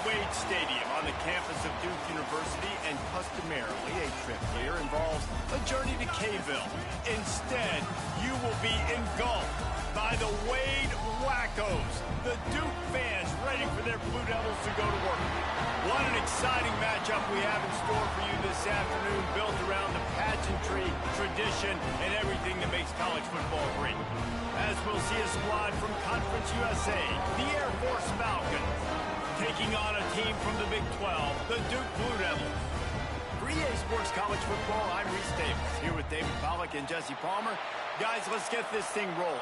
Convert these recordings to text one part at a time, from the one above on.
Wade Stadium on the campus of Duke University, and customarily a trip here involves a journey to K-Ville. Instead, you will be engulfed by the Wade Wackos, the Duke fans ready for their Blue Devils to go to work. What an exciting matchup we have in store for you this afternoon, built around the pageantry, tradition, and everything that makes college football great. As we'll see a squad from Conference USA, the Air Force Falcons, taking on a team from the Big 12, the Duke Blue Devils. For EA Sports College Football, I'm Reese Davis, here with David Pollack and Jesse Palmer. Guys, let's get this thing rolling.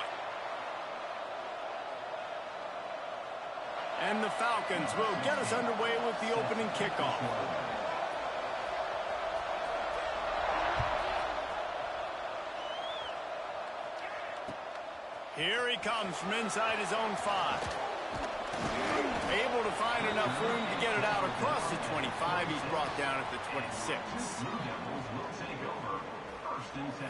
And the Falcons will get us underway with the opening kickoff. Here he comes from inside his own 5. Able to find enough room to get it out across the 25. He's brought down at the 26. First and 10.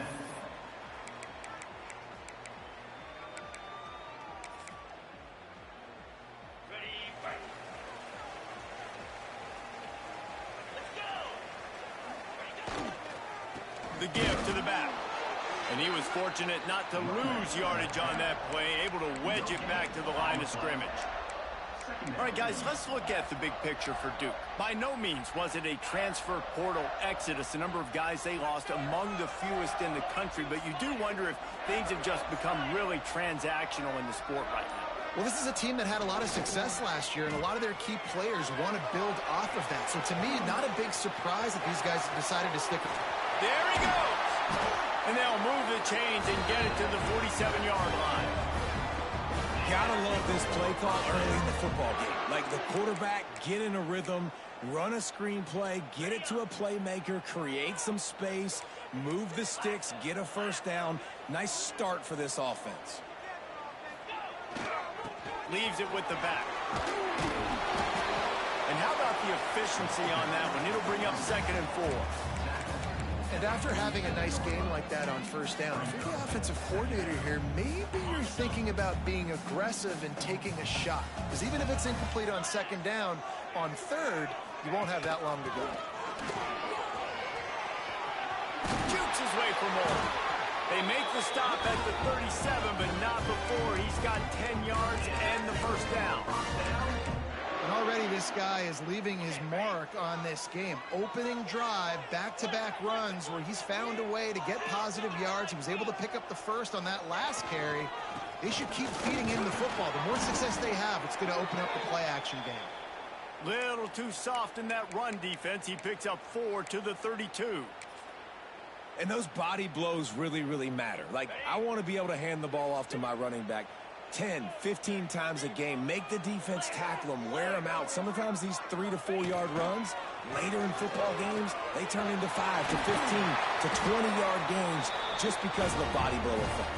The give to the back. And he was fortunate not to lose yardage on that play, able to wedge it back to the line of scrimmage. All right, guys, let's look at the big picture for Duke. By no means was it a transfer portal exodus, the number of guys they lost among the fewest in the country, but you do wonder if things have just become really transactional in the sport right now. Well, this is a team that had a lot of success last year, and a lot of their key players want to build off of that. So to me, not a big surprise that these guys decided to stick with it. There he goes! And they'll move the chains and get it to the 47-yard line. Gotta love this play call early in the football game. Like the quarterback, get in a rhythm, run a screen play, get it to a playmaker, create some space, move the sticks, get a first down. Nice start for this offense. Leaves it with the back. And how about the efficiency on that one? It'll bring up 2nd and 4. And after having a nice game like that on first down, if you're the offensive coordinator here, maybe you're thinking about being aggressive and taking a shot. Because even if it's incomplete on 2nd down, on 3rd, you won't have that long to go. Jukes his way for more. They make the stop at the 37, but not before he's got 10 yards and the first down. And already this guy is leaving his mark on this game. Opening drive, back-to-back runs where he's found a way to get positive yards. He was able to pick up the first on that last carry. They should keep feeding him the football. The more success they have, it's going to open up the play-action game. Little too soft in that run defense. He picks up 4 to the 32. And those body blows really, really matter. Like, I want to be able to hand the ball off to my running back 10, 15 times a game. Make the defense tackle them, wear them out. Sometimes these 3 to 4 yard runs, later in football games, they turn into 5 to 15 to 20-yard games just because of the body blow effect.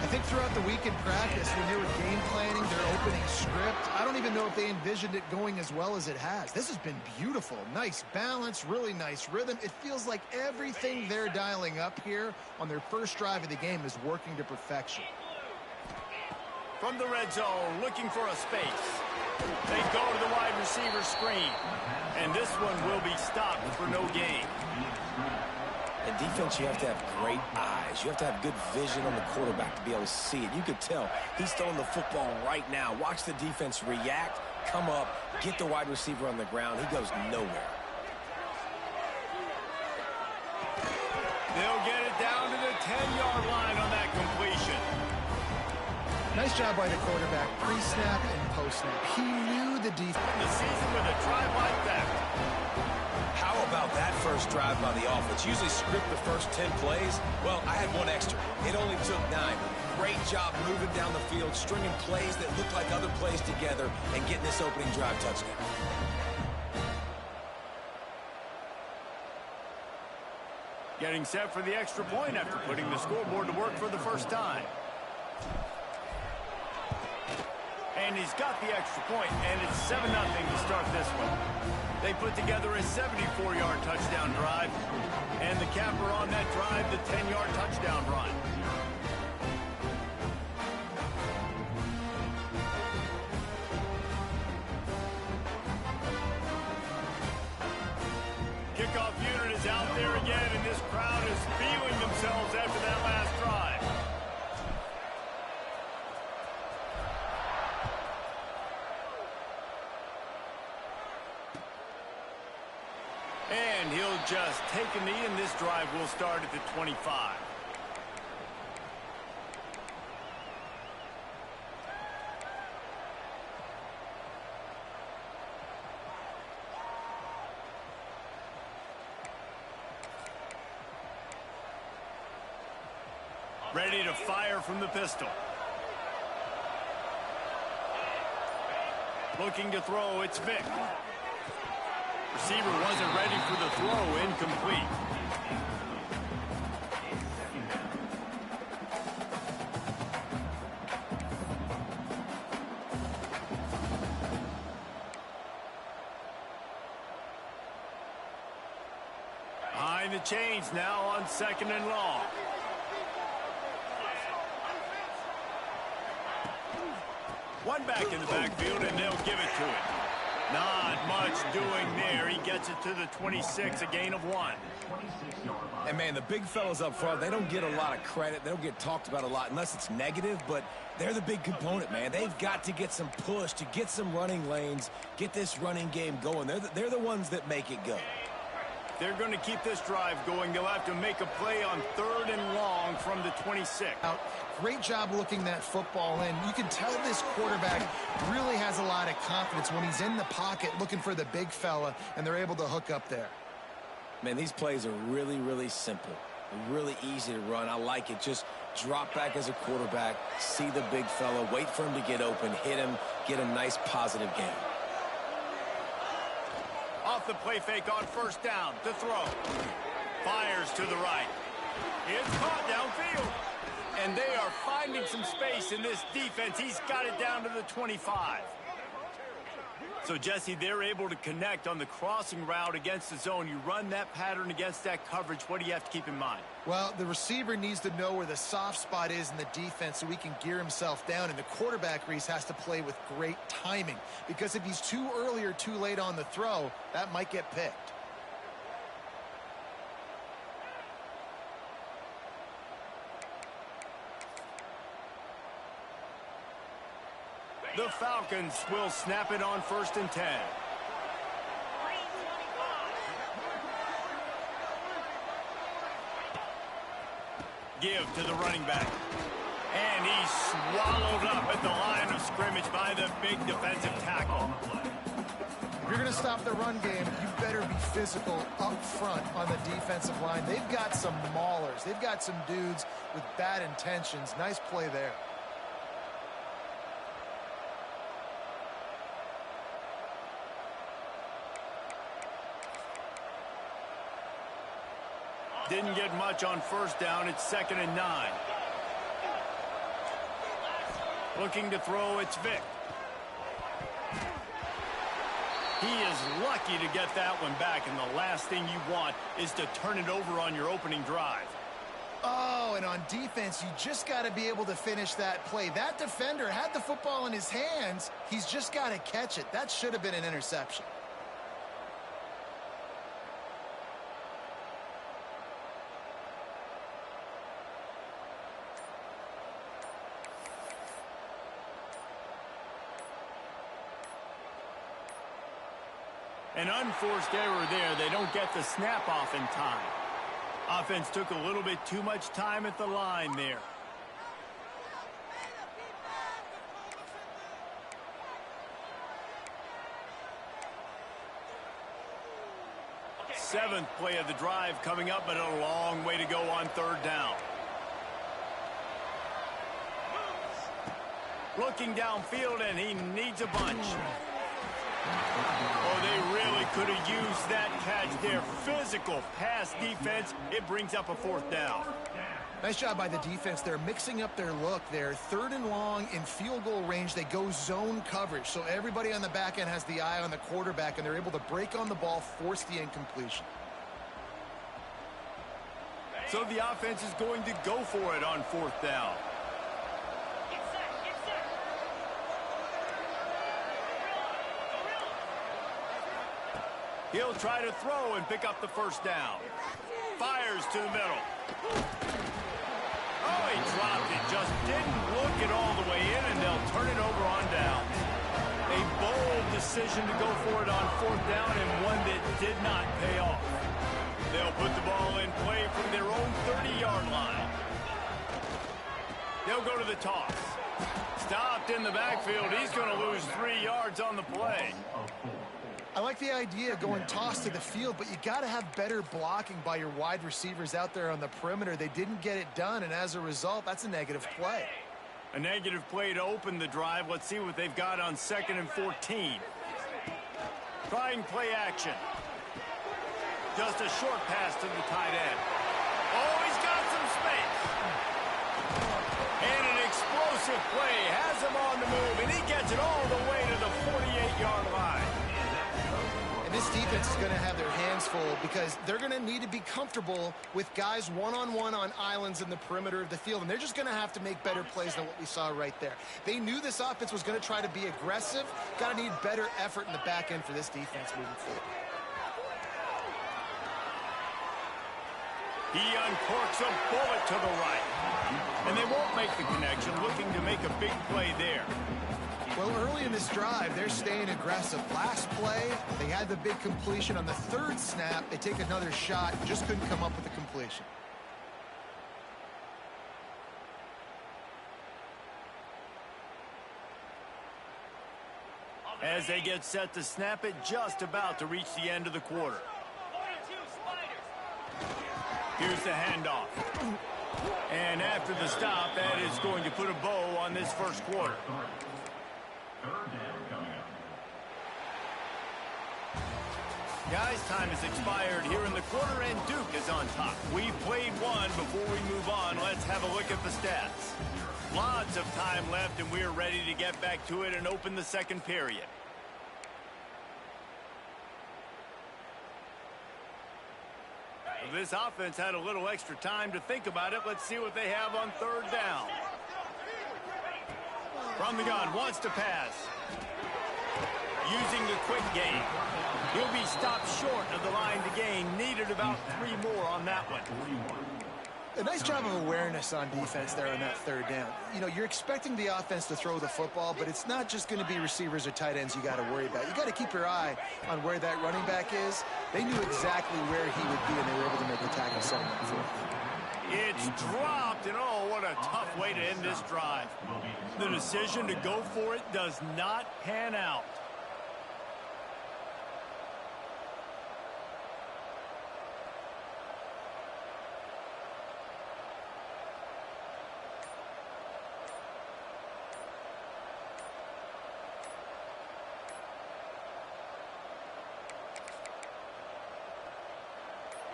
I think throughout the week in practice, when they were game planning their opening script, I don't even know if they envisioned it going as well as it has. This has been beautiful. Nice balance, really nice rhythm. It feels like everything they're dialing up here on their first drive of the game is working to perfection. From the red zone, looking for a space. They go to the wide receiver screen. And this one will be stopped for no gain. In defense, you have to have great eyes. You have to have good vision on the quarterback to be able to see it. You could tell he's throwing the football right now. Watch the defense react, come up, get the wide receiver on the ground. He goes nowhere. They'll get it down to the 10-yard line on that completion. Nice job by the quarterback, pre-snap and post-snap. He knew the defense. The season with a drive like that. How about that first drive by the offense? Usually script the first 10 plays. Well, I had one extra. It only took 9. Great job moving down the field, stringing plays that look like other plays together, and getting this opening drive touchdown. Getting set for the extra point after putting the scoreboard to work for the first time. And he's got the extra point, and it's 7-0 to start this one. They put together a 74-yard touchdown drive, and the capper on that drive, the 10-yard touchdown run. is out there again, and this crowd is feeling themselves after that last drive. And he'll just take a knee, and this drive will start at the 25. Ready to fire from the pistol. Looking to throw, it's Vick. Receiver wasn't ready for the throw, incomplete. Behind the chains now on 2nd and long. One back in the backfield, and they'll give it to it. Not much doing there. He gets it to the 26, a gain of 1. And, man, the big fellas up front, they don't get a lot of credit. They don't get talked about a lot unless it's negative, but they're the big component, man. They've got to get some push, to get some running lanes, get this running game going. They're the ones that make it go. They're going to keep this drive going. They'll have to make a play on 3rd and long from the 26. Great job looking that football in. You can tell this quarterback really has a lot of confidence when he's in the pocket looking for the big fella, and they're able to hook up there. Man, these plays are really, really simple. Really easy to run. I like it. Just drop back as a quarterback, see the big fella, wait for him to get open, hit him, get a nice positive gain. Off the play fake on 1st down to throw. Fires to the right. It's caught downfield. And they are finding some space in this defense. He's got it down to the 25. So, Jesse, they're able to connect on the crossing route against the zone. You run that pattern against that coverage. What do you have to keep in mind? Well, the receiver needs to know where the soft spot is in the defense so he can gear himself down. And the quarterback, Reese, has to play with great timing. Because if he's too early or too late on the throw, that might get picked. The Falcons will snap it on 1st and 10. Give to the running back. And he's swallowed up at the line of scrimmage by the big defensive tackle. If you're going to stop the run game, you better be physical up front on the defensive line. They've got some maulers. They've got some dudes with bad intentions. Nice play there. Didn't get much on 1st down. It's 2nd and 9. Looking to throw, it's Vick. He is lucky to get that one back, and the last thing you want is to turn it over on your opening drive. Oh, and on defense, you just got to be able to finish that play. That defender had the football in his hands. He's just got to catch it. That should have been an interception. An unforced error there. They don't get the snap off in time. Offense took a little bit too much time at the line there. Seventh play of the drive coming up, but a long way to go on 3rd down. Looking downfield, and he needs a bunch. Oh, they really could have used that catch there. Physical pass defense. It brings up a 4th down. Nice job by the defense. They're mixing up their look there. 3rd and long in field goal range. They go zone coverage. So everybody on the back end has the eye on the quarterback, and they're able to break on the ball, force the incompletion. So the offense is going to go for it on 4th down. He'll try to throw and pick up the first down. Fires to the middle. Oh, he dropped it. Just didn't look it all the way in, and they'll turn it over on downs. A bold decision to go for it on fourth down, and one that did not pay off. They'll put the ball in play from their own 30-yard line. They'll go to the toss. Stopped in the backfield. He's going to lose 3 yards on the play. I like the idea of going toss to the field, but you got to have better blocking by your wide receivers out there on the perimeter. They didn't get it done, and as a result, that's a negative play. A negative play to open the drive. Let's see what they've got on 2nd and 14. Trying play action. Just a short pass to the tight end. Oh, he's got some space. And an explosive play has him on the move, and he gets it all the way to the 48-yard line. And this defense is going to have their hands full because they're going to need to be comfortable with guys one-on-one on islands in the perimeter of the field, and they're just going to have to make better plays than what we saw right there. They knew this offense was going to try to be aggressive. Got to need better effort in the back end for this defense moving forward. He uncorks a bullet to the right. And they won't make the connection, looking to make a big play there. Well, early in this drive, they're staying aggressive. Last play, they had the big completion. On the 3rd snap, they take another shot, just couldn't come up with the completion. As they get set to snap it, just about to reach the end of the quarter. Here's the handoff. And after the stop, that is going to put a bow on this first quarter. Guys, time has expired here in the quarter, and Duke is on top. We've played one. Before we move on, let's have a look at the stats. Lots of time left, and we're ready to get back to it and open the second period. This offense had a little extra time to think about it. Let's see what they have on 3rd down. From the gun, wants to pass. Using the quick game. He'll be stopped short of the line to gain. Needed about 3 more on that one. A nice job of awareness on defense there on that 3rd down. You know, you're expecting the offense to throw the football, but it's not just going to be receivers or tight ends you got to worry about. You got to keep your eye on where that running back is. They knew exactly where he would be, and they were able to make the tackle 7 and 4. It's dropped, and oh, what a tough way to end this drive. The decision to go for it does not pan out.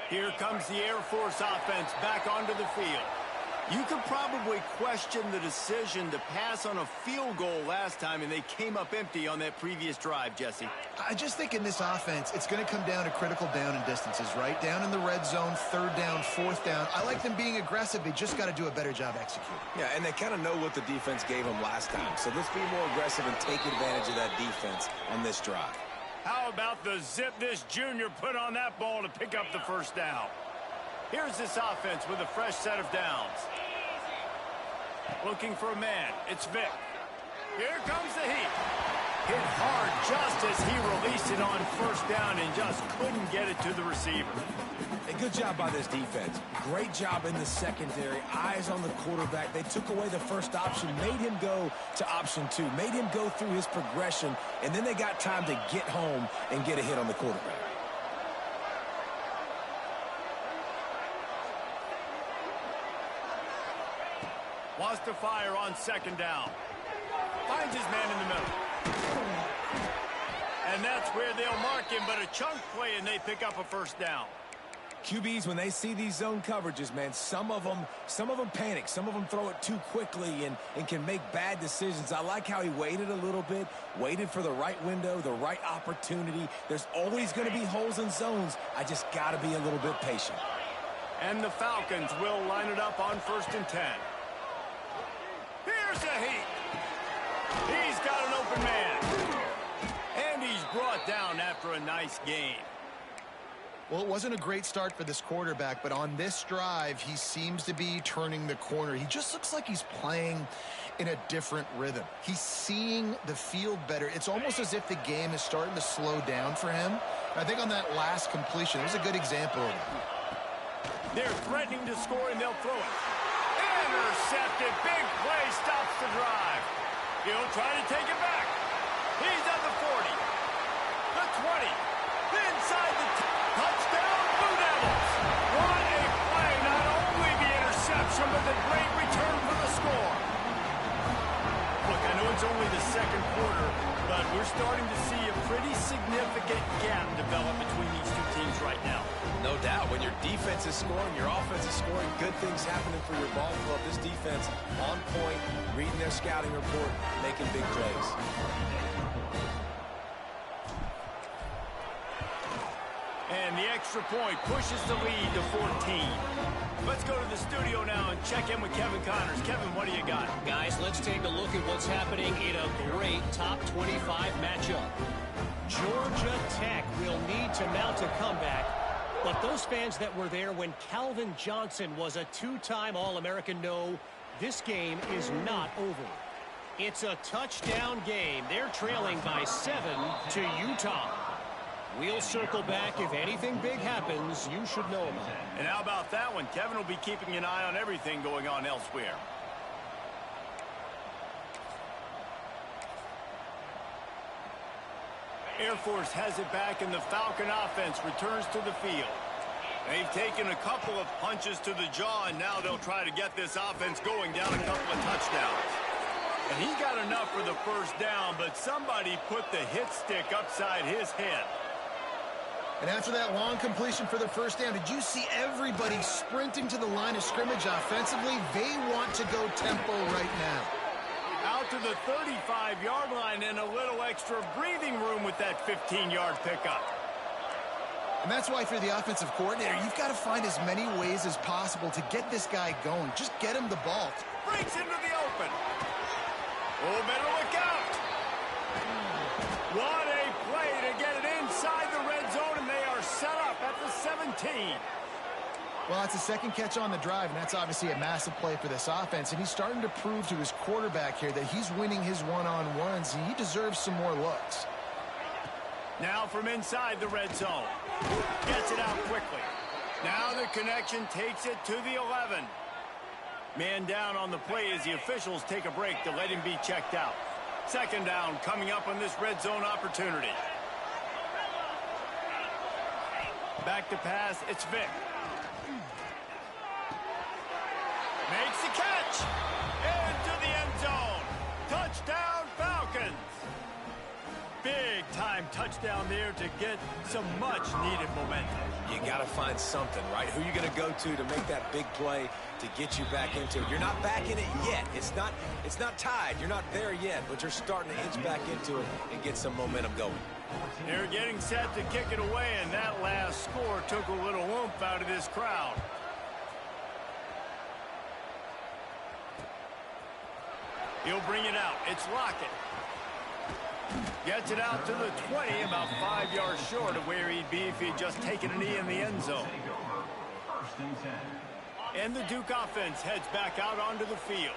Here comes the Air Force offense back onto the field. You could probably question the decision to pass on a field goal last time, and they came up empty on that previous drive, Jesse. I just think in this offense, it's going to come down to critical down and distances, right? Down in the red zone, 3rd down, 4th down. I like them being aggressive. They just got to do a better job executing. Yeah, and they kind of know what the defense gave them last time. So let's be more aggressive and take advantage of that defense on this drive. How about the zip this junior put on that ball to pick up the first down? Here's this offense with a fresh set of downs. Looking for a man. It's Vic. Here comes the heat. Hit hard just as he released it on 1st down and just couldn't get it to the receiver. A good job by this defense. Great job in the secondary. Eyes on the quarterback. They took away the first option, made him go to option 2, made him go through his progression, and then they got time to get home and get a hit on the quarterback. Wants to fire on 2nd down. Finds his man in the middle. And that's where they'll mark him, but a chunk play, and they pick up a first down. QBs, when they see these zone coverages, man, some of them panic. Some of them throw it too quickly and can make bad decisions. I like how he waited a little bit, waited for the right window, the right opportunity. There's always going to be holes in zones. I just got to be a little bit patient. And the Falcons will line it up on 1st and 10. Here's the heat. He's got an open man. And he's brought down after a nice gain. Well, it wasn't a great start for this quarterback, but on this drive, he seems to be turning the corner. He just looks like he's playing in a different rhythm. He's seeing the field better. It's almost as if the game is starting to slow down for him. I think on that last completion, it was a good example of that. They're threatening to score, and they'll throw it. Intercepted. Big play stops the drive. He'll try to take it back. He's at the 40. The 20. Inside the touchdown, Blue Devils. What a play. Not only the interception, but the great return for the score. Look, I know it's only the second quarter, but we're starting to see a pretty significant gap develop between these two teams right now. No doubt. When your defense is scoring, your offense is scoring, good things happening for your ball club. This defense on point, reading their scouting report, making big plays. And the extra point pushes the lead to 14. Let's go to the studio now and check in with Kevin Connors. Kevin, what do you got? Guys, let's take a look at what's happening in a great top 25 matchup. Georgia Tech will need to mount a comeback, but those fans that were there when Calvin Johnson was a two-time All-American know this game is not over. It's a touchdown game. They're trailing by 7 to Utah. We'll circle back. If anything big happens, you should know about it. And how about that one? Kevin will be keeping an eye on everything going on elsewhere. Air Force has it back, and the Falcon offense returns to the field. They've taken a couple of punches to the jaw, and now they'll try to get this offense going down a couple of touchdowns. And he got enough for the first down, but somebody put the hit stick upside his head. And after that long completion for the first down, did you see everybody sprinting to the line of scrimmage offensively? They want to go tempo right now. Out to the 35-yard line and a little extra breathing room with that 15-yard pickup. And that's why for the offensive coordinator, you've got to find as many ways as possible to get this guy going. Just get him the ball. Breaks into the open. Oh, better look out. What a play to get it inside the red zone, and they are set up at the 17. Well, it's a second catch on the drive, and that's obviously a massive play for this offense. And he's starting to prove to his quarterback here that he's winning his one-on-ones, and he deserves some more looks. Now from inside the red zone. Gets it out quickly. Now the connection takes it to the 11. Man down on the play as the officials take a break to let him be checked out. Second down coming up on this red zone opportunity. Back to pass, it's Vick. Makes the catch. Into the end zone. Touchdown Falcons. Big time touchdown there to get some much needed momentum. You got to find something, right? Who you going to go to make that big play to get you back into it? You're not back in it yet. It's not tied. You're not there yet, but you're starting to inch back into it and get some momentum going. They're getting set to kick it away, and that last score took a little oomph out of this crowd. He'll bring it out. It's Lockett. Gets it out to the 20, about 5 yards short of where he'd be if he'd just taken a knee in the end zone. And the Duke offense heads back out onto the field.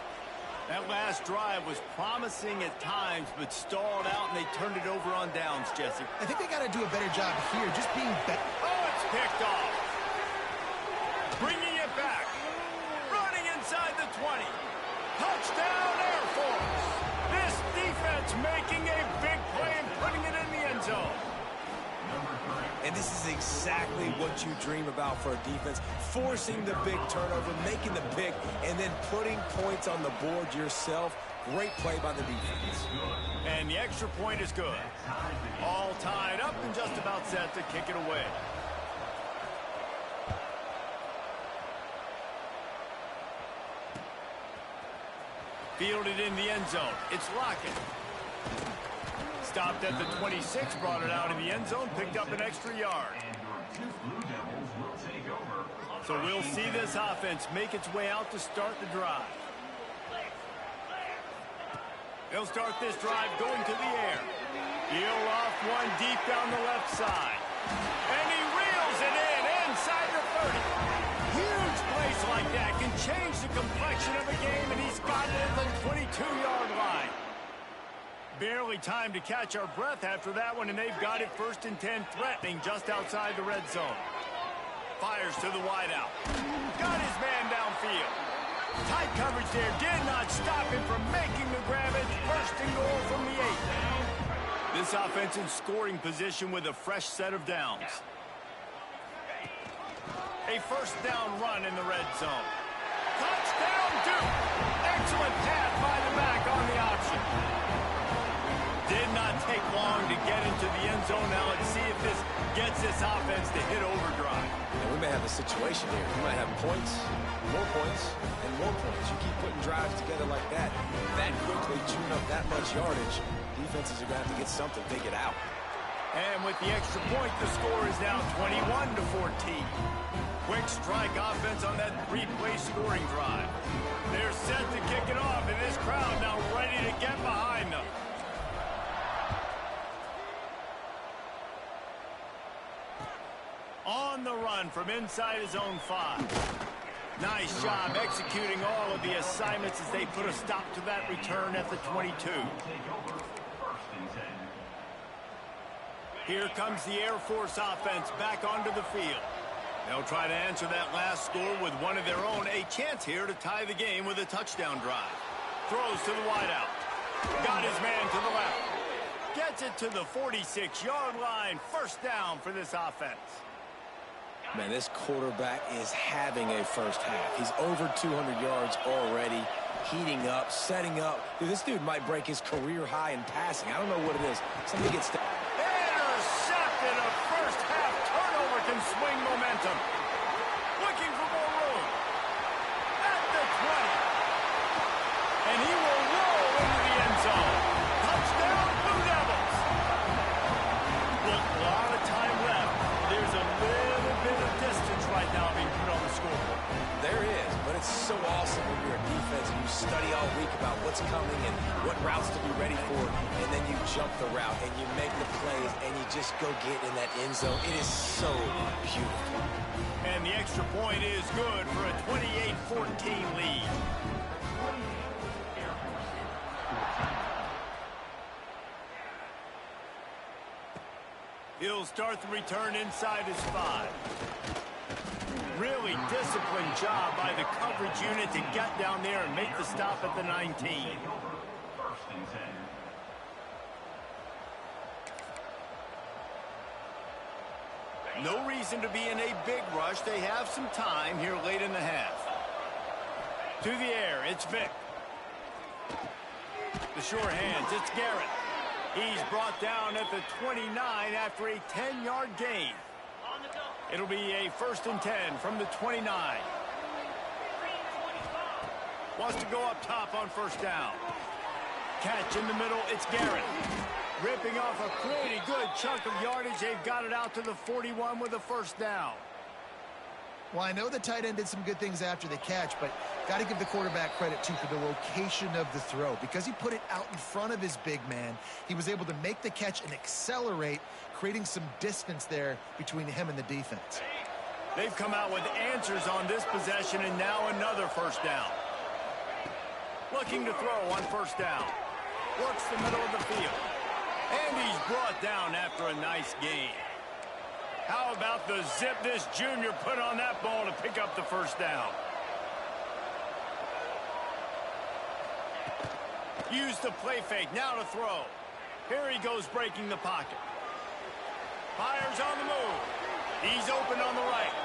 That last drive was promising at times, but stalled out, and they turned it over on downs, Jesse. I think they got to do a better job here, just being better. Oh, it's picked off. Bringing it back. Running inside the 20. Touchdown, Air Force. This defense making a big play and putting it in the end zone. And this is exactly what you dream about for a defense. Forcing the big turnover, making the pick, and then putting points on the board yourself. Great play by the defense. And the extra point is good. All tied up and just about set to kick it away. Fielded in the end zone. It's Lockett. Stopped at the 26, brought it out in the end zone, picked up an extra yard. So we'll see this offense make its way out to start the drive. They'll start this drive going to the air. He'll off one deep down the left side. And he reels it in. inside the 30. Huge plays like that can change the complexion of a game, and he's got it at the 22-yard line. Barely time to catch our breath after that one, and they've got it 1st and 10, threatening just outside the red zone. Fires to the wideout. Got his man downfield. Tight coverage there did not stop him from making the grab. It's 1st and goal from the 8. This offense in scoring position with a fresh set of downs. A 1st down run in the red zone. Touchdown, Duke! Excellent pass by the back on the option. Did not take long to get into the end zone. Now let's see if this gets this offense to hit overdrive. And we may have a situation here. We might have points, more points, and more points. You keep putting drives together like that quickly, tune up that much yardage, defenses are going to have to get something, figured out. And with the extra point, the score is now 21-14. Quick strike offense on that 3-play scoring drive. They're set to kick it off, and this crowd now ready to get behind them. On the run from inside his own 5. Nice job executing all of the assignments as they put a stop to that return at the 22. Here comes the Air Force offense back onto the field. They'll try to answer that last score with one of their own. A chance here to tie the game with a touchdown drive. Throws to the wideout. Got his man to the left. Gets it to the 46-yard line. 1st down for this offense. Man, this quarterback is having a first half. He's over 200 yards already, heating up, setting up. Dude, this dude might break his career high in passing. I don't know what it is. Somebody gets... Intercepted. A first half turnover can swing momentum. Looking for more room. At the 20. And he will roll into the end zone. Touchdown, Blue Devils. Look, a lot of time left. There's a little bit of distance right now being put on the scoreboard. There is, but it's so awesome when you're a defense and you study all week about what's coming and what routes to be ready for, and then you jump the route and you make the plays and you just go get in that end zone. It is so beautiful. And the extra point is good for a 28-14 lead. He'll start the return inside his 5. Really disciplined job by the coverage unit to get down there and make the stop at the 19. No reason to be in a big rush. They have some time here late in the half. To the air, it's Vick. The sure hands, it's Garrett. He's brought down at the 29 after a 10-yard gain. It'll be a 1st and 10 from the 29. Wants to go up top on 1st down. Catch in the middle, it's Garrett. Ripping off a pretty good chunk of yardage. They've got it out to the 41 with a 1st down. Well, I know the tight end did some good things after the catch, but got to give the quarterback credit, too, for the location of the throw. Because he put it out in front of his big man, he was able to make the catch and accelerate, creating some distance there between him and the defense. They've come out with answers on this possession, and now another 1st down. Looking to throw on 1st down. Works the middle of the field. And he's brought down after a nice gain. How about the zip this junior put on that ball to pick up the 1st down? Use the play fake, now to throw. Here he goes breaking the pocket. Fires on the move. He's open on the right.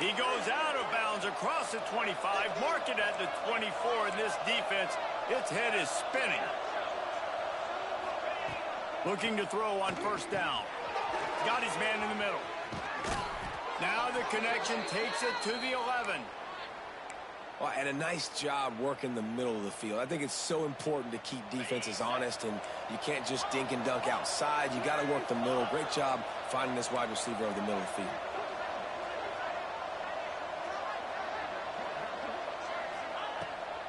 He goes out of bounds across the 25, mark it at the 24 in this defense. Its head is spinning. Looking to throw on 1st down. Got his man in the middle. Now the connection takes it to the 11. Well, and a nice job working the middle of the field. I think it's so important to keep defenses honest, and you can't just dink and dunk outside. You got to work the middle. Great job finding this wide receiver over the middle of the field.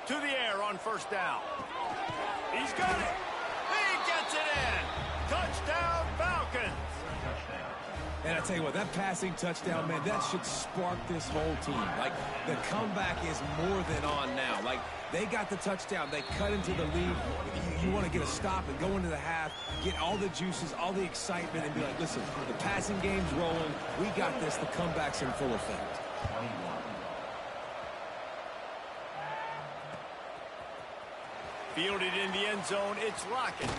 To the air on 1st down. He's got it. He gets it in. Touchdown, Falcons. And I tell you what, that passing touchdown, man, that should spark this whole team. Like, the comeback is more than on now. Like, they got the touchdown. They cut into the lead. You want to get a stop and go into the half, get all the juices, all the excitement, and be like, listen, the passing game's rolling. We got this. The comeback's in full effect. Fielded in the end zone, it's Lockett.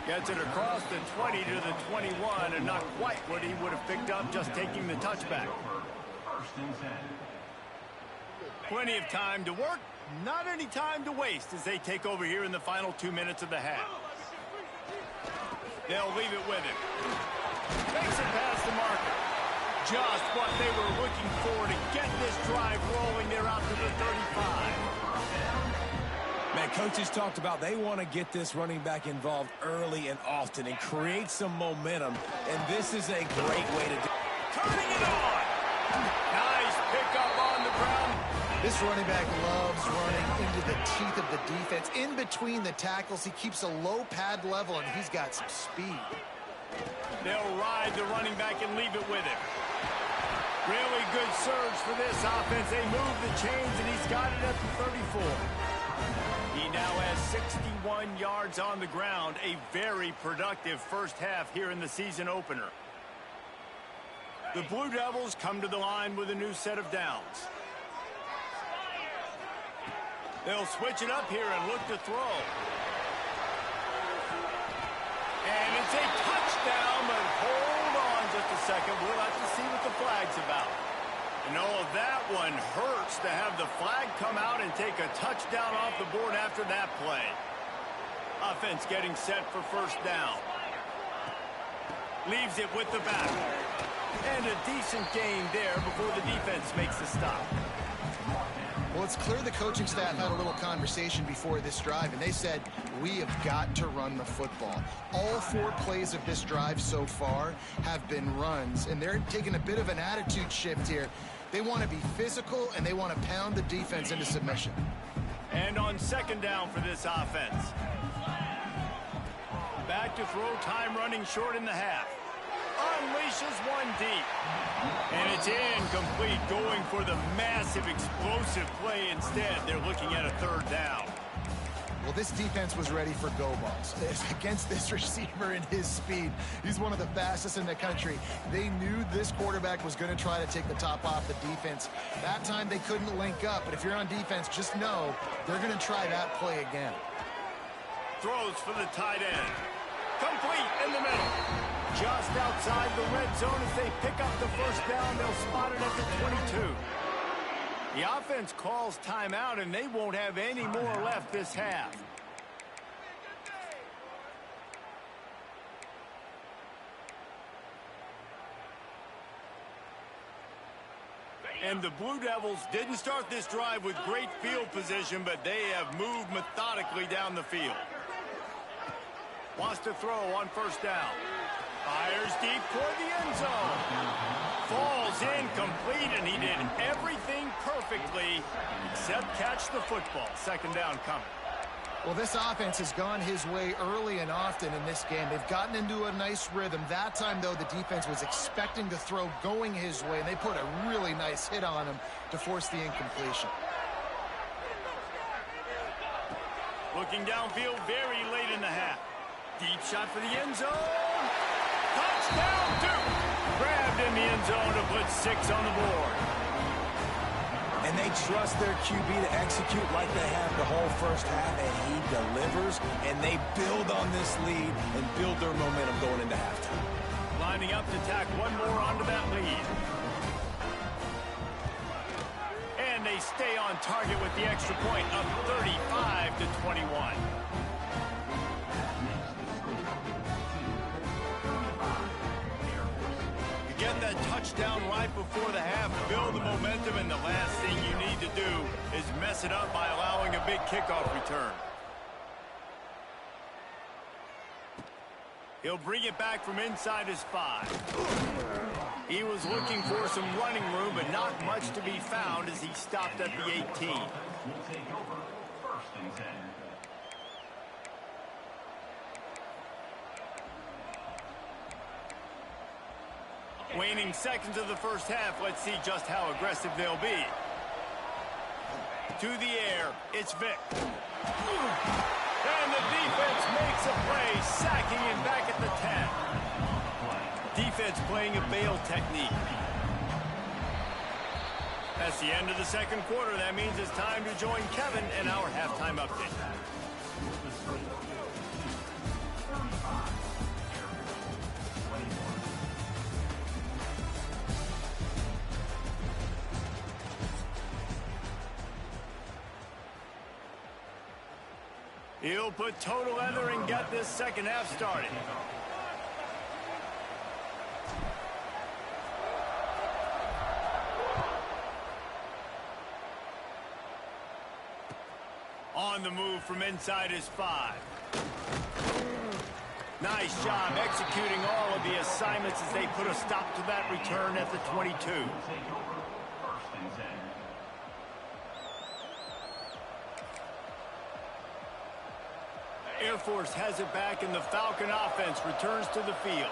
Gets it across the 20 to the 21, and not quite what he would have picked up just taking the touchback. Plenty of time to work, not any time to waste as they take over here in the final 2 minutes of the half. They'll leave it with him. Makes it past the marker. Just what they were looking for to get this drive rolling. They're out to the 35. Man, coaches talked about they want to get this running back involved early and often and create some momentum, and this is a great way to do it. Turning it on! Nice pickup on the ground. This running back loves running into the teeth of the defense. In between the tackles, he keeps a low pad level, and he's got some speed. They'll ride the running back and leave it with him. Really good surge for this offense. They move the chains, and he's got it at the 34. He now has 61 yards on the ground. A very productive first half here in the season opener. The Blue Devils come to the line with a new set of downs. They'll switch it up here and look to throw. And it's a touchdown, but hold on just a second. We'll have to see what the flag's about. You know, that one hurts to have the flag come out and take a touchdown off the board after that play. Offense getting set for first down. Leaves it with the back. And a decent gain there before the defense makes the stop. Well, it's clear the coaching staff had a little conversation before this drive, and they said, we have got to run the football. All 4 plays of this drive so far have been runs, and they're taking a bit of an attitude shift here. They want to be physical, and they want to pound the defense into submission. And on second down for this offense. Back to throw, time running short in the half. Unleashes one deep. And it's incomplete, going for the massive explosive play instead. They're looking at a third down. Well, this defense was ready for go balls. Against this receiver and his speed, he's one of the fastest in the country. They knew this quarterback was going to try to take the top off the defense. That time they couldn't link up, but if you're on defense, just know they're going to try that play again. Throws for the tight end. Complete in the middle. Just outside the red zone as they pick up the first down. They'll spot it at the 22. The offense calls timeout, and they won't have any more left this half. And the Blue Devils didn't start this drive with great field position, but they have moved methodically down the field. Wants to throw on first down. Fires deep toward the end zone. Falls incomplete, and he did everything perfectly except catch the football. Second down coming. Well, this offense has gone his way early and often in this game. They've gotten into a nice rhythm. That time, though, the defense was expecting the throw going his way, and they put a really nice hit on him to force the incompletion. Looking downfield very late in the half. Deep shot for the end zone. Touchdown, Duke. Grabbed in the end zone to put 6 on the board. And they trust their QB to execute like they have the whole first half, and he delivers, and they build on this lead and build their momentum going into halftime. Lining up to tack one more onto that lead. And they stay on target with the extra point of 35-21. Get that touchdown right before the half, build the momentum, and the last thing you need to do is mess it up by allowing a big kickoff return. He'll bring it back from inside his 5. He was looking for some running room, but not much to be found as he stopped at the 18. Waning seconds of the first half. Let's see just how aggressive they'll be. To the air, it's Vick. And the defense makes a play, sacking him back at the 10. Defense playing a bail technique. That's the end of the second quarter. That means it's time to join Kevin in our halftime update. He'll put total leather and get this second half started. On the move from inside his 5. Nice job executing all of the assignments as they put a stop to that return at the 22. Air Force has it back, and the Falcon offense returns to the field.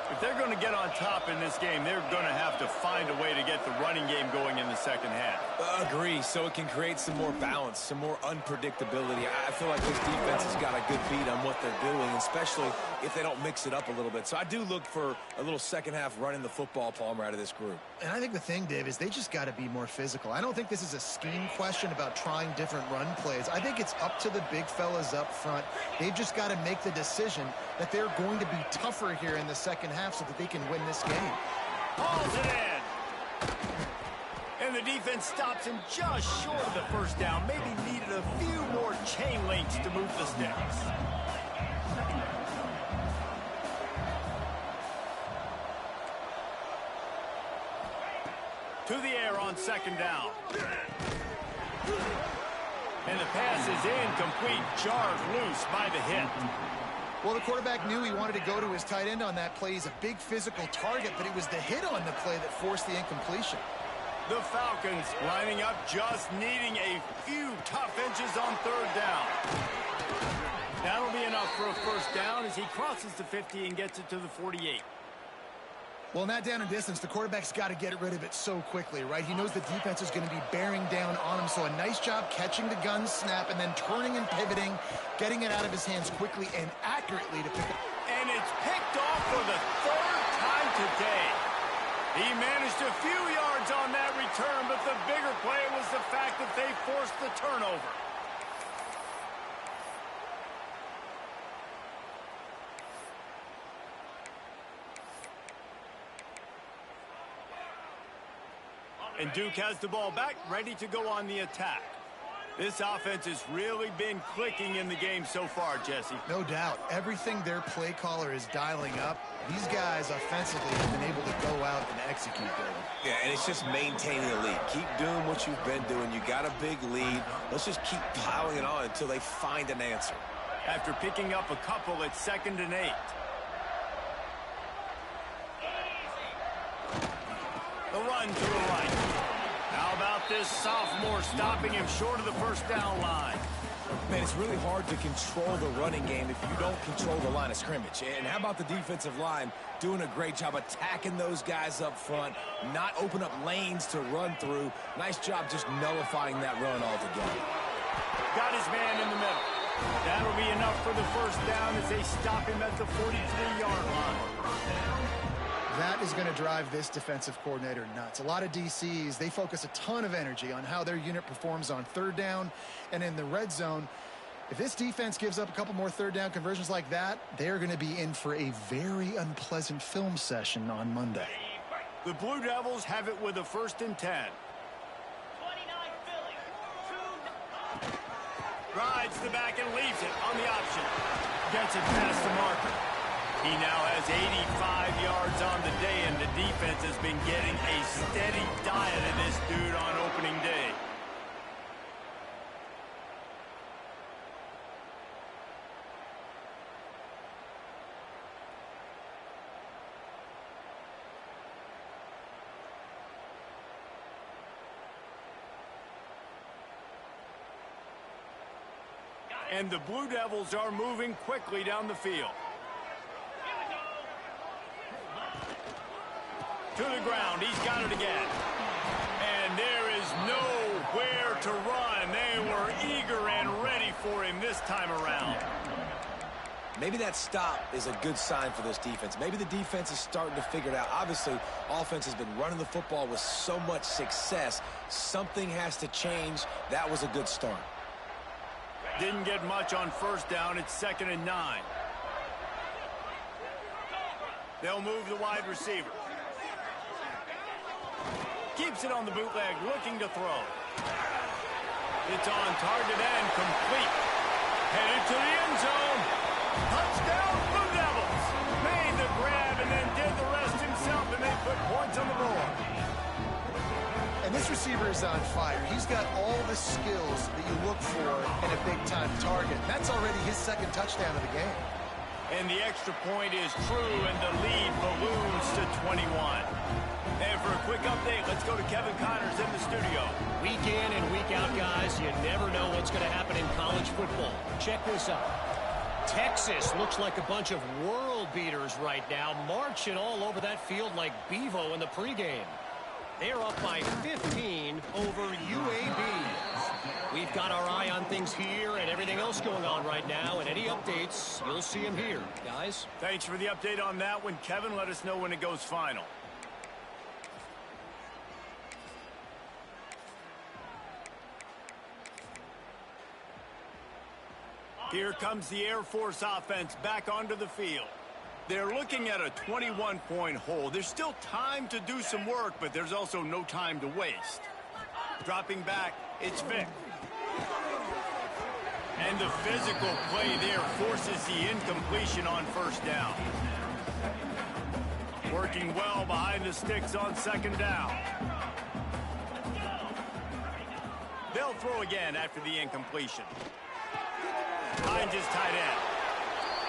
If they're going to get on top in this game, they're going to have to find a way to get the running game going in the second half. Agree, so it can create some more balance, some more unpredictability. I feel like this defense has got a good beat on what they're doing, especially if they don't mix it up a little bit. So I do look for a little second half running the football, Palmer, out of this group. And I think the thing, Dave, is they just got to be more physical. I don't think this is a scheme question about trying different run plays. I think it's up to the big fellas up front. They've just got to make the decision that they're going to be tougher here in the second half so that they can win this game. Hauls it in. And the defense stops him just short of the first down. Maybe needed a few more chain links to move the sticks. To the air on second down. And the pass is incomplete, jarred loose by the hit. Well, the quarterback knew he wanted to go to his tight end on that play. He's a big physical target, but it was the hit on the play that forced the incompletion. The Falcons lining up, just needing a few tough inches on third down. That'll be enough for a first down as he crosses the 50 and gets it to the 48. Well, in that down and distance, the quarterback's got to get rid of it so quickly, right? He knows the defense is going to be bearing down on him, so a nice job catching the gun snap and then turning and pivoting, getting it out of his hands quickly and accurately to pick it. And it's picked off for the third time today. He managed a few yards on that return, but the bigger play was the fact that they forced the turnover. And Duke has the ball back, ready to go on the attack. This offense has really been clicking in the game so far, Jesse. No doubt. Everything their play caller is dialing up, these guys offensively have been able to go out and execute there. Yeah, and it's just maintaining the lead. Keep doing what you've been doing. You got a big lead. Let's just keep piling it on until they find an answer. After picking up a couple, it's 2nd and 8. The run to the right. How about this sophomore stopping him short of the first down line? Man, it's really hard to control the running game if you don't control the line of scrimmage. And how about the defensive line doing a great job attacking those guys up front, not open up lanes to run through. Nice job just nullifying that run altogether. Got his man in the middle. That'll be enough for the first down as they stop him at the 43-yard line. That is going to drive this defensive coordinator nuts. A lot of DCs, they focus a ton of energy on how their unit performs on third down and in the red zone. If this defense gives up a couple more third down conversions like that, they're going to be in for a very unpleasant film session on Monday. The Blue Devils have it with a 1st and 10. Rides the back and leaves it on the option. Gets it past the marker. He now has 85 yards on the day, and the defense has been getting a steady diet of this dude on opening day. And the Blue Devils are moving quickly down the field. To the ground. He's got it again. And there is nowhere to run. They were eager and ready for him this time around. Maybe that stop is a good sign for this defense. Maybe the defense is starting to figure it out. Obviously, offense has been running the football with so much success. Something has to change. That was a good start. Didn't get much on first down. It's 2nd and 9. They'll move the wide receiver. Keeps it on the bootleg, looking to throw. It's on target and complete. Headed to the end zone. Touchdown, Blue Devils. Made the grab and then did the rest himself, and they put points on the board. And this receiver is on fire. He's got all the skills that you look for in a big-time target. That's already his 2nd touchdown of the game. And the extra point is true, and the lead balloons to 21. And for a quick update, let's go to Kevin Connors in the studio. Week in and week out, guys, you never know what's going to happen in college football. Check this out. Texas looks like a bunch of world beaters right now, marching all over that field like Bevo in the pregame. They're up by 15 over UAB. We've got our eye on things here and everything else going on right now, and any updates, you'll see them here, guys. Thanks for the update on that one, Kevin. Let us know when it goes final. Here comes the Air Force offense back onto the field. They're looking at a 21-point hole. There's still time to do some work, but there's also no time to waste. Dropping back, it's Vick. And the physical play there forces the incompletion on first down. Working well behind the sticks on 2nd down. They'll throw again after the incompletion. Finds his tight end.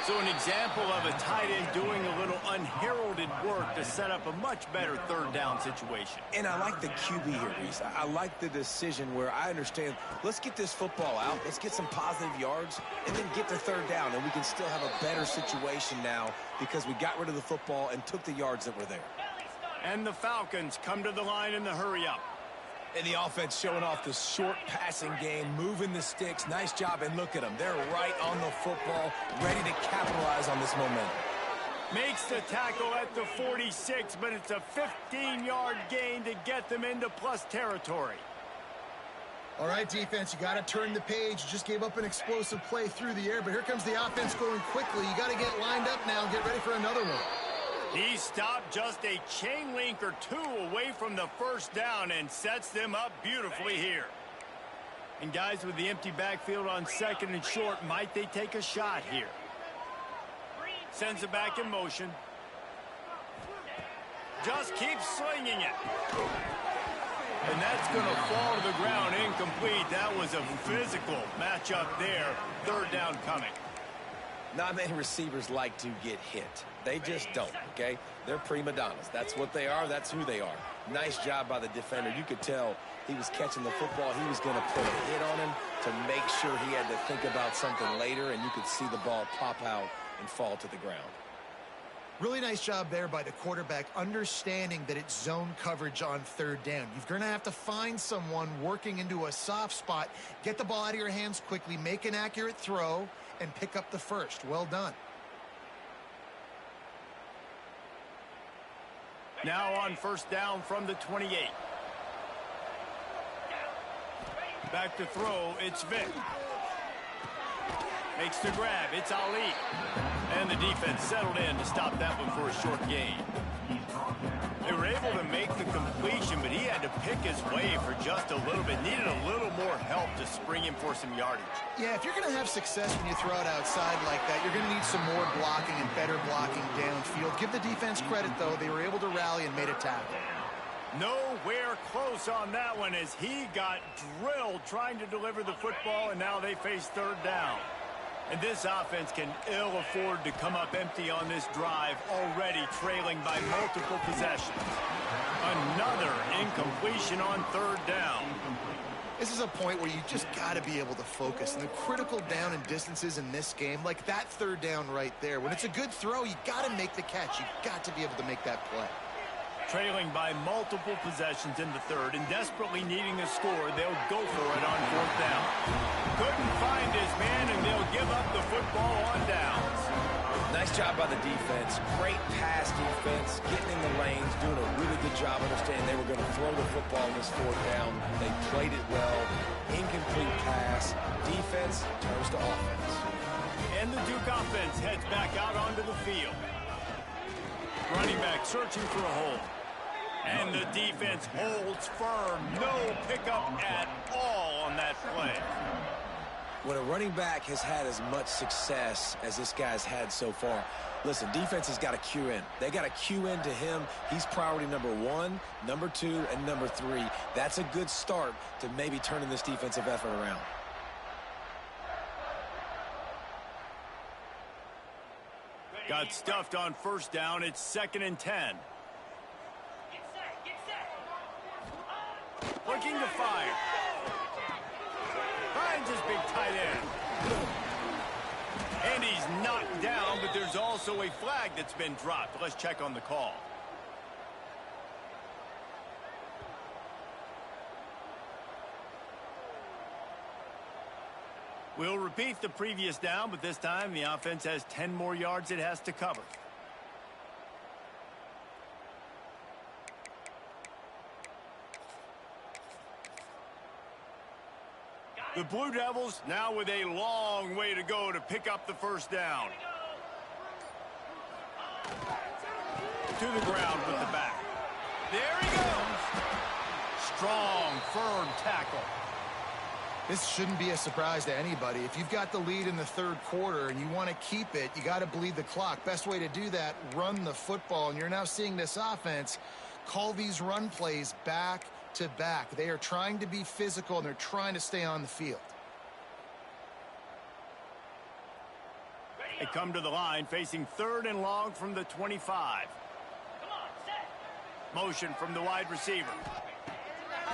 So an example of a tight end doing a little unheralded work to set up a much better 3rd down situation. And I like the QB here, Reese. I like the decision where I understand, let's get this football out, let's get some positive yards, and then get to 3rd down, and we can still have a better situation now because we got rid of the football and took the yards that were there. And the Falcons come to the line in the hurry-up. And the offense showing off the short passing game, moving the sticks. Nice job, and look at them. They're right on the football, ready to capitalize on this momentum. Makes the tackle at the 46, but it's a 15-yard gain to get them into plus territory. All right, defense, you got to turn the page. You just gave up an explosive play through the air, but here comes the offense going quickly. You got to get lined up now and get ready for another one. He stopped just a chain link or two away from the first down and sets them up beautifully here. And guys, with the empty backfield on 2nd and short, might they take a shot here? Sends it back in motion. Just keeps slinging it. And that's going to fall to the ground incomplete. That was a physical matchup there. 3rd down coming. Not many receivers like to get hit. They just don't, okay? They're prima donnas. That's what they are. That's who they are. Nice job by the defender. You could tell he was catching the football. He was going to put a hit on him to make sure he had to think about something later, and you could see the ball pop out and fall to the ground. Really nice job there by the quarterback, understanding that it's zone coverage on 3rd down. You're going to have to find someone working into a soft spot, get the ball out of your hands quickly, make an accurate throw, and pick up the first. Well done. Now on first down from the 28. Back to throw, it's Vick. Makes the grab, it's Ali. And the defense settled in to stop that one for a short gain. They were able to make the completion, but he had to pick his way for just a little bit. Needed a little more help to spring him for some yardage. Yeah, if you're going to have success when you throw it outside like that, you're going to need some more blocking and better blocking downfield. Give the defense credit, though. They were able to rally and made a tackle. Nowhere close on that one as he got drilled trying to deliver the football, and now they face 3rd down. And this offense can ill afford to come up empty on this drive, already trailing by multiple possessions. Another incompletion on 3rd down. This is a point where you just got to be able to focus. And the critical down and distances in this game, like that 3rd down right there, when it's a good throw, you got to make the catch. You got to be able to make that play. Trailing by multiple possessions in the third and desperately needing a score, they'll go for it on fourth down. Couldn't find his man, and they'll give up the football on downs. Nice job by the defense. Great pass defense, getting in the lanes, doing a really good job understanding they were going to throw the football on this fourth down. They played it well. Incomplete pass. Defense turns to offense. And the Duke offense heads back out onto the field. Running back searching for a hole. And the defense holds firm. No pickup at all on that play. When a running back has had as much success as this guy's had so far, listen, defense has got to cue in. They got to cue in to him. He's priority number 1, number 2, and number 3. That's a good start to maybe turning this defensive effort around. Got stuffed on first down. It's 2nd and 10. Looking to fire. Finds his big tight end. And he's knocked down, but there's also a flag that's been dropped. Let's check on the call. We'll repeat the previous down, but this time the offense has 10 more yards it has to cover. The Blue Devils now with a long way to go to pick up the first down. To the ground with the back. There he goes. Strong, firm tackle. This shouldn't be a surprise to anybody. If you've got the lead in the third quarter and you want to keep it, you got to bleed the clock. Best way to do that, run the football. And you're now seeing this offense call these run plays back to back. They are trying to be physical, and they're trying to stay on the field. They come to the line facing 3rd and long from the 25. Motion from the wide receiver.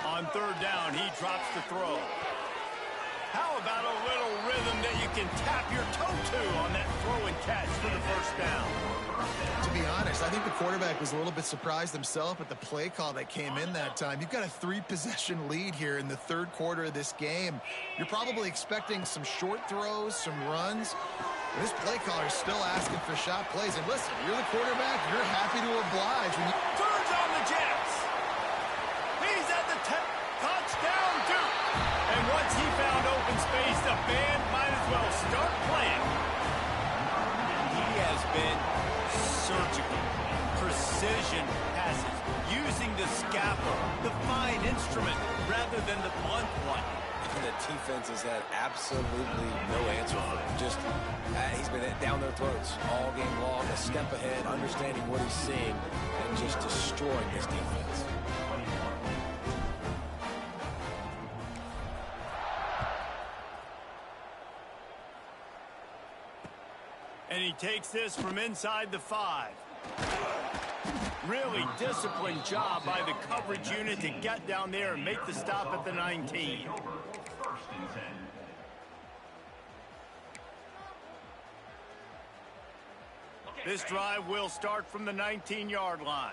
On 3rd down, he drops the throw. How about a little rhythm that you can tap your toe to on that throw and catch for the first down? To be honest, I think the quarterback was a little bit surprised himself at the play call that came in that time. You've got a 3-possession lead here in the third quarter of this game. You're probably expecting some short throws, some runs. And this play caller is still asking for shot plays. And listen, you're the quarterback. You're happy to oblige. When you turns on the Jets. He's at the touchdown, Duke. And once he found open space, the band might as well start playing. He has been surgical, precision passes, using the scalpel, the fine instrument, rather than the blunt one. And the defense has had absolutely no answer for him. Just, he's been down their throats all game long, a step ahead, understanding what he's seeing, and just destroying this defense. And he takes this from inside the 5. Really disciplined job by the coverage unit to get down there and make the stop at the 19. This drive will start from the 19-yard line.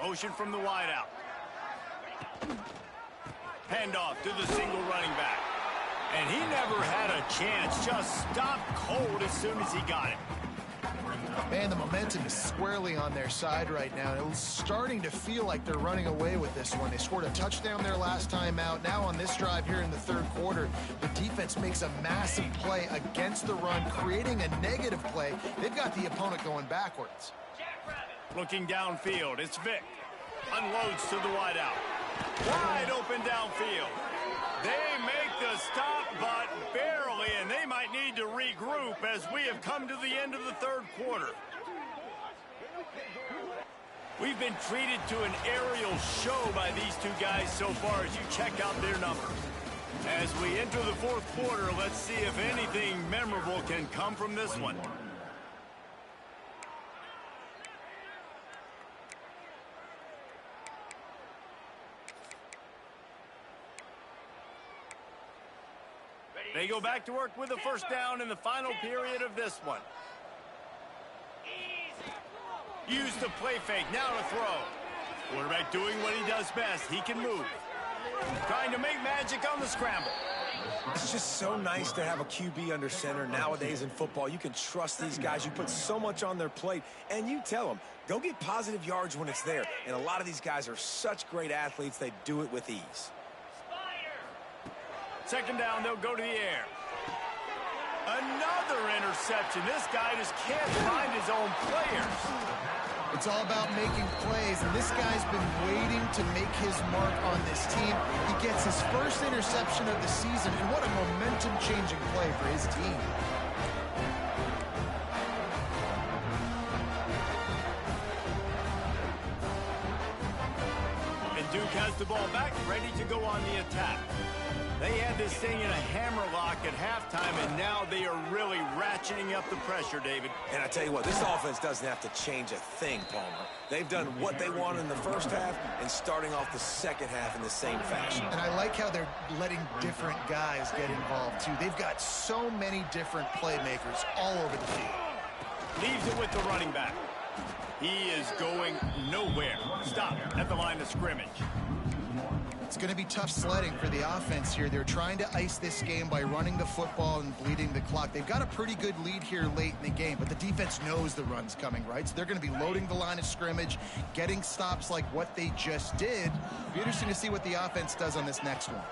Motion from the wideout. Handoff to the single running back. And he never had a chance, just stopped cold as soon as he got it. Man, the momentum is squarely on their side right now. It was starting to feel like they're running away with this one. They scored a touchdown their last time out. Now on this drive here in the third quarter, the defense makes a massive play against the run, creating a negative play. They've got the opponent going backwards. Looking downfield, it's Vick. Unloads to the wideout. Wide open downfield. They make the stop, but barely, and they might need to regroup as we have come to the end of the third quarter. We've been treated to an aerial show by these two guys so far as you check out their numbers. As we enter the fourth quarter, let's see if anything memorable can come from this one. They go back to work with a first down in the final period of this one. Use the play fake. Now to throw. Quarterback doing what he does best. He can move. Trying to make magic on the scramble. It's just so nice to have a QB under center nowadays in football. You can trust these guys. You put so much on their plate, and you tell them, go get positive yards when it's there. And a lot of these guys are such great athletes, they do it with ease. Second down, they'll go to the air. Another interception. This guy just can't find his own players. It's all about making plays, and this guy's been waiting to make his mark on this team. He gets his first interception of the season, and what a momentum-changing play for his team. And Duke has the ball back, ready to go on the attack. They had this thing in a hammerlock at halftime, and now they are really ratcheting up the pressure, David. And I tell you what, this offense doesn't have to change a thing, Palmer. They've done what they wanted in the first half and starting off the second half in the same fashion. And I like how they're letting different guys get involved, too. They've got so many different playmakers all over the field. Leaves it with the running back. He is going nowhere. Stop at the line of scrimmage. It's going to be tough sledding for the offense here. They're trying to ice this game by running the football and bleeding the clock. They've got a pretty good lead here late in the game, but the defense knows the run's coming, right? So they're going to be loading the line of scrimmage, getting stops like what they just did. It'll be interesting to see what the offense does on this next one.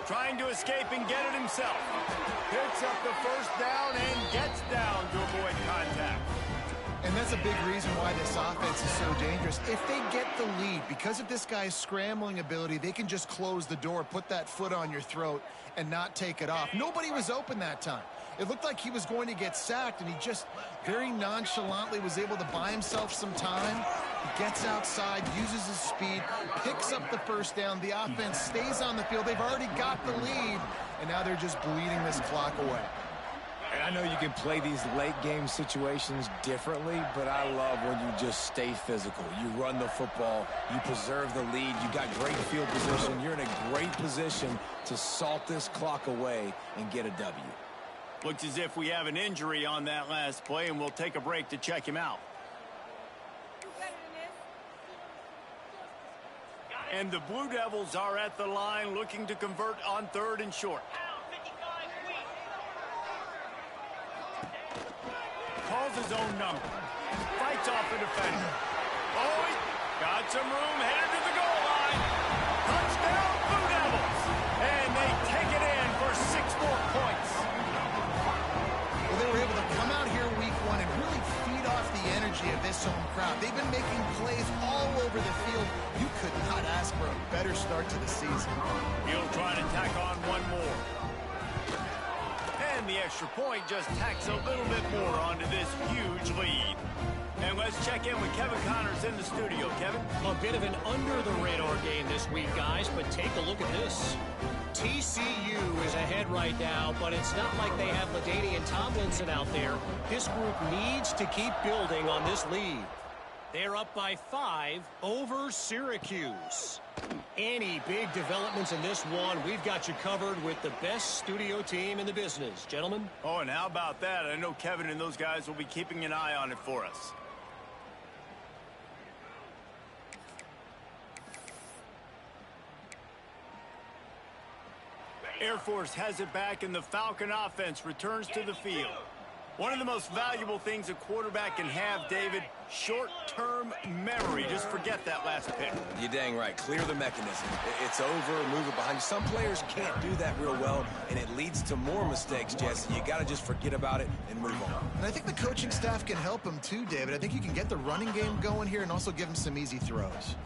Trying to escape and get it himself. Picks up the first down and gets down to avoid contact. And that's a big reason why this offense is so dangerous. If they get the lead, because of this guy's scrambling ability, they can just close the door, put that foot on your throat, and not take it off. Nobody was open that time. It looked like he was going to get sacked, and he just very nonchalantly was able to buy himself some time. He gets outside, uses his speed, picks up the first down. The offense stays on the field. They've already got the lead, and now they're just bleeding this clock away. And I know you can play these late game situations differently, but I love when you just stay physical. You run the football, you preserve the lead, you got great field position, you're in a great position to salt this clock away and get a W. Looks as if we have an injury on that last play, and we'll take a break to check him out. And the Blue Devils are at the line looking to convert on 3rd and short. Calls his own number. Fights off a defender. Oh, he got some room, headed to the goal line. Touchdown, Blue Devils. And they take it in for 6 more points. Well, they were able to come out here week 1 and really feed off the energy of this home crowd. They've been making plays all over the field. You could not ask for a better start to the season. He'll try to tack on one more. And the extra point just tacks a little bit more onto this huge lead. And let's check in with Kevin Connors in the studio. Kevin? A bit of an under-the-radar game this week, guys, but take a look at this. TCU is ahead right now, but it's not like they have LaDainian Tomlinson out there. This group needs to keep building on this lead. They're up by 5 over Syracuse. Any big developments in this one, we've got you covered with the best studio team in the business. Gentlemen? Oh, and how about that? I know Kevin and those guys will be keeping an eye on it for us. Air Force has it back, and the Falcon offense returns to the field. One of the most valuable things a quarterback can have, David, short-term memory. Just forget that last pick. You're dang right. Clear the mechanism. It's over, move it behind you. Some players can't do that real well, and it leads to more mistakes, Jesse. You got to just forget about it and move on. And I think the coaching staff can help him too, David. I think you can get the running game going here and also give him some easy throws.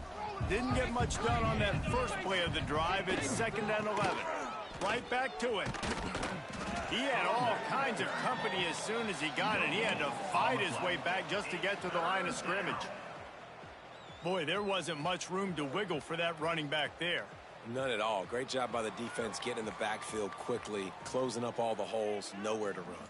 Didn't get much done on that first play of the drive. It's 2nd and 11. Right back to it. He had all kinds of company as soon as he got it. He had to fight his way back just to get to the line of scrimmage. Boy, there wasn't much room to wiggle for that running back there. None at all. Great job by the defense getting in the backfield quickly, closing up all the holes, nowhere to run.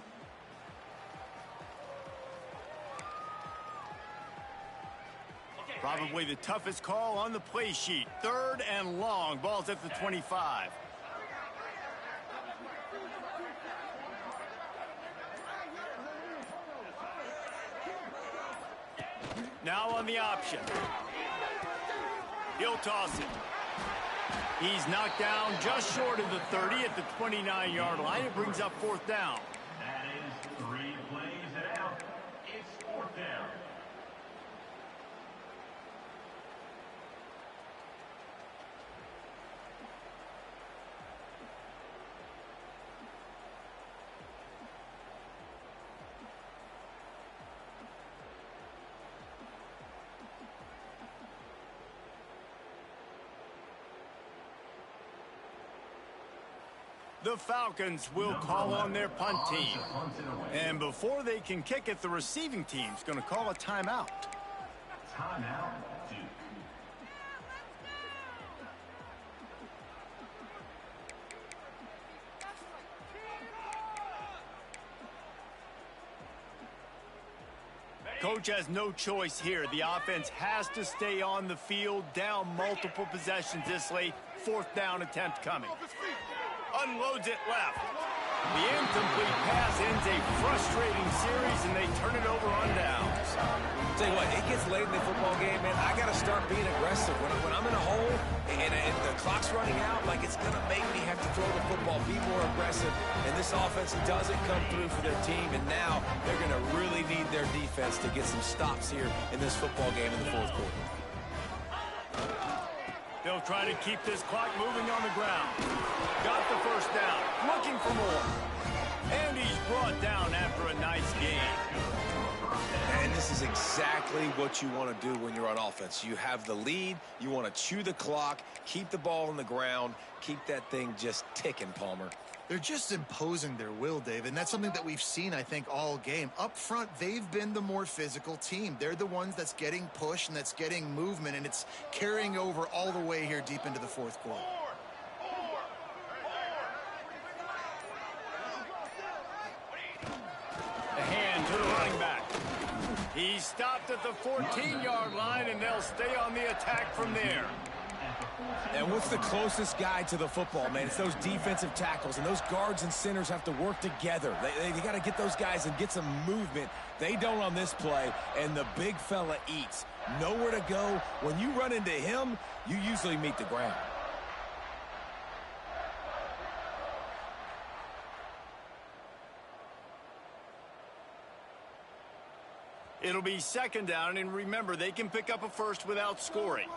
Probably the toughest call on the play sheet. 3rd and long. Ball's at the 25. Now on the option. He'll toss it. He's knocked down just short of the 30 at the 29-yard line. It brings up fourth down. That is 3 plays and out. It's fourth down. The Falcons will call on their punt team. And before they can kick it, the receiving team's going to call a timeout. Timeout, Duke. Coach has no choice here. The offense has to stay on the field, down multiple possessions this late. Fourth down attempt coming. Unloads it left. The incomplete pass ends a frustrating series, and they turn it over on downs. Tell you what, it gets late in the football game, man. I got to start being aggressive. When I'm in a hole and the clock's running out, like it's going to make me have to throw the football, be more aggressive. And this offense doesn't come through for their team, and now they're going to really need their defense to get some stops here in this football game in the fourth quarter. They'll try to keep this clock moving on the ground. Got the first down. Looking for more. And he's brought down after a nice game. And this is exactly what you want to do when you're on offense. You have the lead. You want to chew the clock, keep the ball on the ground, keep that thing just ticking, Palmer. They're just imposing their will, David, and that's something that we've seen, I think, all game. Up front, they've been the more physical team. They're the ones that's getting pushed and that's getting movement, and it's carrying over all the way here deep into the fourth quarter. The hand to the running back. He's stopped at the 14-yard line, and they'll stay on the attack from there. And what's the closest guy to the football, man? It's those defensive tackles, and those guards and centers have to work together. They got to get those guys and get some movement. They don't on this play, and the big fella eats. Nowhere to go. When you run into him, you usually meet the ground. It'll be second down, and remember, they can pick up a first without scoring.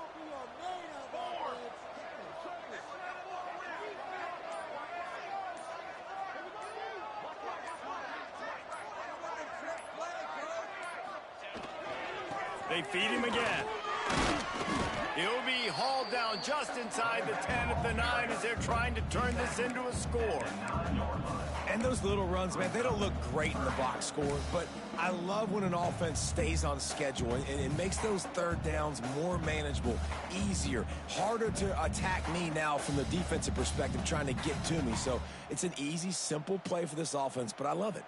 They feed him again. He'll be hauled down just inside the 10 at the 9 as they're trying to turn this into a score. And those little runs, man, they don't look great in the box score, but I love when an offense stays on schedule and it makes those third downs more manageable, easier, harder to attack me now from the defensive perspective trying to get to me. So it's an easy, simple play for this offense, but I love it.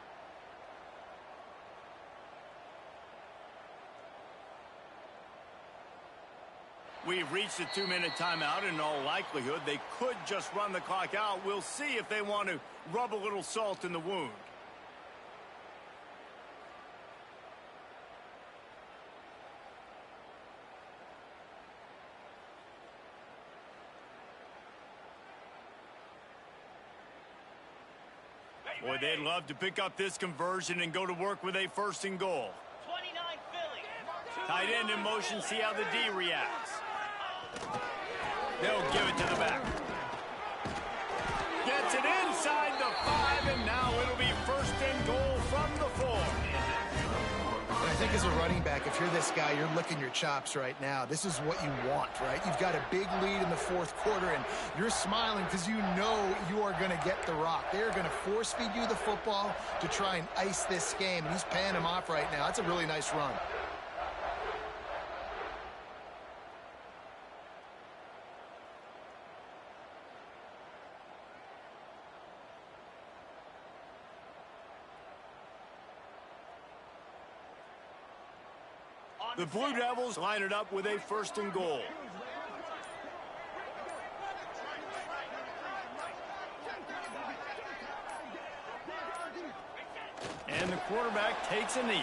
We've reached a 2-minute timeout. In all likelihood, they could just run the clock out. We'll see if they want to rub a little salt in the wound. Boy, they'd love to pick up this conversion and go to work with a first and goal. 29 Philly. Tight end in motion, see how the D reacts. They'll give it to the back. Gets it inside the 5, and now it'll be first and goal from the 4. And I think as a running back, if you're this guy, you're licking your chops right now. This is what you want, right? You've got a big lead in the fourth quarter, and you're smiling because you know you are going to get the rock. They're going to force feed you the football to try and ice this game, and he's paying him off right now. That's a really nice run. The Blue Devils line it up with a first and goal. And the quarterback takes a knee.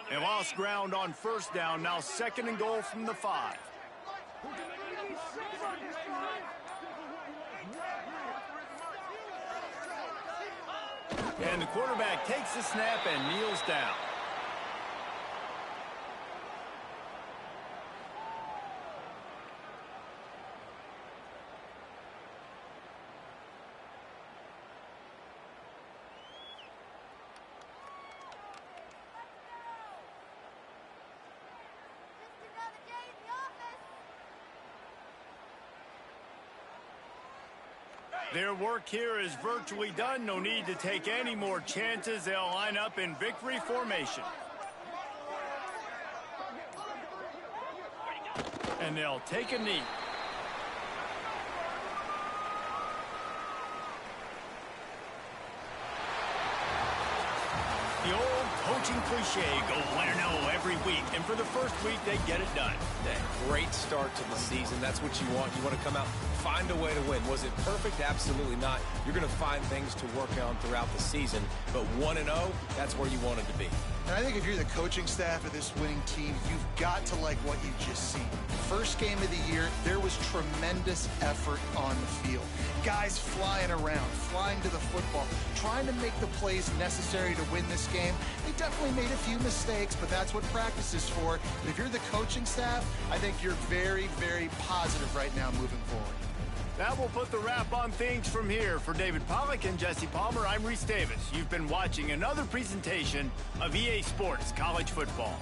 They lost ground on first down. Now 2nd and goal from the 5. And the quarterback takes the snap and kneels down. Their work here is virtually done. No need to take any more chances. They'll line up in victory formation. And they'll take a knee. The old coaching cliche, go win or no every week. And for the first week, they get it done. Great start to the season. That's what you want. You want to come out, find a way to win. Was it perfect? Absolutely not. You're going to find things to work on throughout the season. But 1-0, that's where you wanted to be. And I think if you're the coaching staff of this winning team, you've got to like what you've just seen. First game of the year, there was tremendous effort on the field. Guys flying around, flying to the football, trying to make the plays necessary to win this game. They definitely made a few mistakes, but that's what practice is for. But if you're the coaching staff, I think you're very, very positive right now moving forward. That will put the wrap on things from here. For David Pollack and Jesse Palmer, I'm Reese Davis. You've been watching another presentation of EA Sports College Football.